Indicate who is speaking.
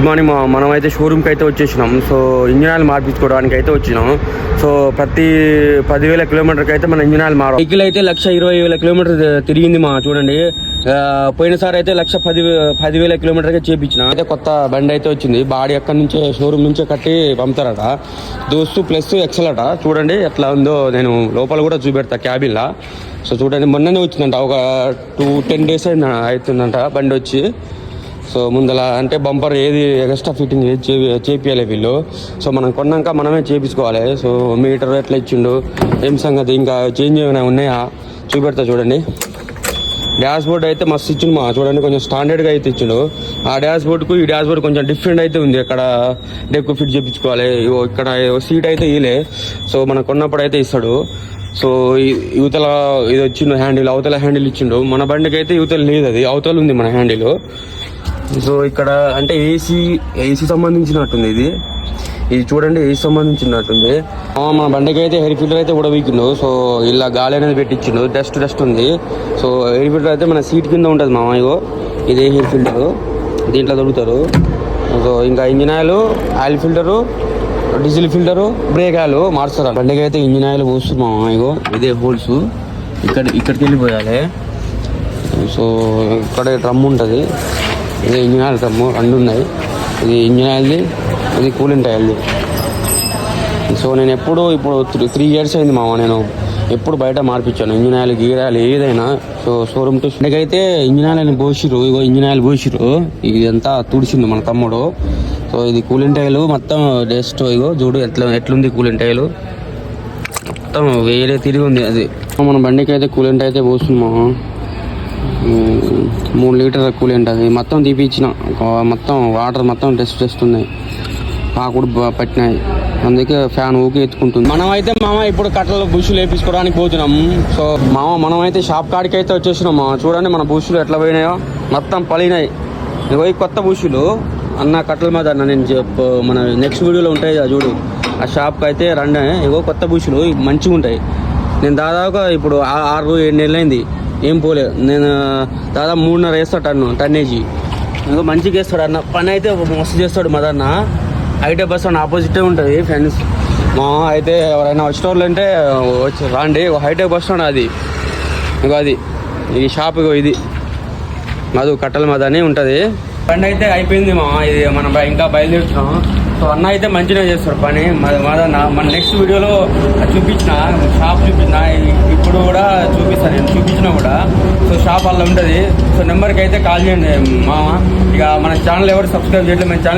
Speaker 1: Good morning. మనమైతే షోరూమ్కి అయితే వచ్చేసినాం. సో ఇంజిన్ ఆయిల్ మార్పించుకోవడానికి అయితే వచ్చినాం. సో ప్రతి 10,000 కిలోమీటర్కి అయితే మన ఇంజిన్ ఆయిల్ వెహికల్ అయితే 1,20,000 కిలోమీటర్ తిరిగింది. చూడండి, పోయినసారి అయితే 1,10,000 కిలోమీటర్కే చేపించిన. అయితే కొత్త బండి అయితే వచ్చింది. బాడీ అక్కడి నుంచే షోరూమ్ నుంచే కట్టి పంపుతారట. దోస్తు ప్లస్ ఎక్సెల్ అట. చూడండి ఎట్లా ఉందో, నేను లోపల కూడా చూపెడతా క్యాబిన్లా. సో చూడండి, మొన్ననే వచ్చిందంట, ఒక 10 డేస్ అవుతుందంట బండి వచ్చి. సో ముందల అంటే బంపర్ ఏది ఎక్స్ట్రా ఫిట్టింగ్ ఏది చేపియాలి వీళ్ళు. సో మనం కొన్నాక మనమే చేపించుకోవాలి. సో మీటర్ ఎట్లా ఇచ్చిండు, ఏం సంగతి, ఇంకా చేంజ్ ఏమైనా ఉన్నాయా చూపెడతా. చూడండి, డాష్ బోర్డ్ అయితే మస్తు ఇచ్చిండు. చూడండి, కొంచెం స్టాండర్డ్గా అయితే ఇచ్చిండు. ఆ డాష్ బోర్డ్కు ఈ డాష్ బోర్డ్ కొంచెం డిఫరెంట్ అయితే ఉంది. అక్కడ డెక్ ఫిట్ చేయించుకోవాలి. ఇక్కడ సీట్ అయితే ఇలే. సో మనం కొన్నప్పుడు అయితే ఇస్తాడు. సో యువతల ఇది వచ్చిండు హ్యాండిల్, అవతల హ్యాండిల్ ఇచ్చిండు. మన బండికి అయితే యువతల లేదు, అది అవతల ఉంది మన హ్యాండిల్. సో ఇక్కడ అంటే ఏసీ సంబంధించినట్టుంది. ఇది చూడండి, ఏసీ సంబంధించినట్టుంది. మన బండికి అయితే ఎయిర్ ఫిల్టర్ అయితే కూడా వీకిండు. సో ఇలా గాలి అనేది పెట్టించిండు. డస్ట్ ఉంది. సో ఎయిర్ ఫిల్టర్ అయితే మన సీట్ కింద ఉంటుంది ఇగో ఇదే ఎయిర్ ఫిల్టర్, దీంట్లో దొరుకుతారు. సో ఇంకా engine oil filter, diesel filter, break oil మార్చాలి. బండికి అయితే ఇంజిన్ ఆయిల్ పోస్తున్నాం. ఇగో ఇదే హోల్స్ ఇక్కడికి వెళ్ళిపోయాలి. సో ఇక్కడ డ్రమ్ ఉంటుంది. ఇది ఇంజిన్ ఆయిల్ డ్రమ్ము, 2 ఉన్నాయి. ఇది ఇంజిన్ ఆయిల్ది, ఇది కూలింగ్ ఆయిల్ది. సో నేను ఇప్పుడు 3 ఇయర్స్ అయింది నేను ఎప్పుడు బయట మార్పించాను ఇంజిన్ ఆయిల్, గీర్ ఆయిల్ ఏదైనా. సో షోరూమ్ టు అయితే ఇంజిన్ ఆయిల్ పోసిరు. ఇగో ఇంజిన్ ఆయిల్ పోసిరు. ఇదంతా తుడిచిండు మన తమ్ముడు. సో ఇది కూలింగ్ ఆయిల్ మొత్తం డస్ట్. ఇగో చూడు ఎట్లుంది కూలింగ్ ఆయిల్, మొత్తం వేరే తిరిగి ఉంది. అది మన బండికి అయితే కూలింగ్ అయితే పోస్తున్నాం. 3 లీటర్ కూలింగ్ అది మొత్తం తీపిచ్చిన. మొత్తం వాటర్ మొత్తం టెస్ట్ ఉన్నాయి. పాకుడు పట్టినాయి, అందుకే ఫ్యాన్ ఊకి ఎత్తుకుంటుంది. మనమైతే ఇప్పుడు కట్టలు బుషులు వేపించుకోవడానికి పోతున్నాం. సో మనమైతే షాప్ కాడికి అయితే వచ్చేసినాం. చూడండి మన బుషులు ఎట్లా పోయినాయో, మొత్తం పలినాయి. ఇగో ఈ కొత్త బుషులు అన్న కట్టల మీద నేను మన నెక్స్ట్ వీడియోలో ఉంటాయి కదా చూడు, ఆ షాప్కి అయితే రండి. ఇగో కొత్త బుషులు మంచిగా ఉంటాయి. నేను దాదాపుగా ఇప్పుడు 6-7 నెలలు అయింది, ఏం పోలేదు. నేను దాదాపు 3.5 వేస్తాడు టన్నేజీ. ఇంకా మంచిగా వేస్తాడు అన్న. పని అయితే మస్తు చేస్తాడు మదన్న. హైటెక్ బస్ స్టాండ్ ఆపోజిటే ఉంటుంది ఫ్రెండ్స్. అయితే ఎవరైనా వచ్చిన వాళ్ళు అంటే రండి. హైటెక్ బస్ స్టాండ్ అది. ఇగో అది ఈ షాప్. ఇగో ఇది మధు కట్టల మదని ఉంటుంది. బండి అయితే అయిపోయింది. ఇది మనం ఇంకా బయలుదేరుతున్నాం. సో అన్న అయితే మంచిగా చేస్తాడు పని మదన్న. మన నెక్స్ట్ వీడియోలో చూపించిన షాప్ చూపించిన, ఇప్పుడు కూడా చూపిస్తాను నేను చూపించినా కూడా. సో షాప్ అలా ఉంటుంది. సో నెంబర్కి అయితే కాల్ చేయండి ఇక మన ఛానల్ ఎవరు సబ్స్క్రైబ్ చేయట్లేదు, మన ఛానల్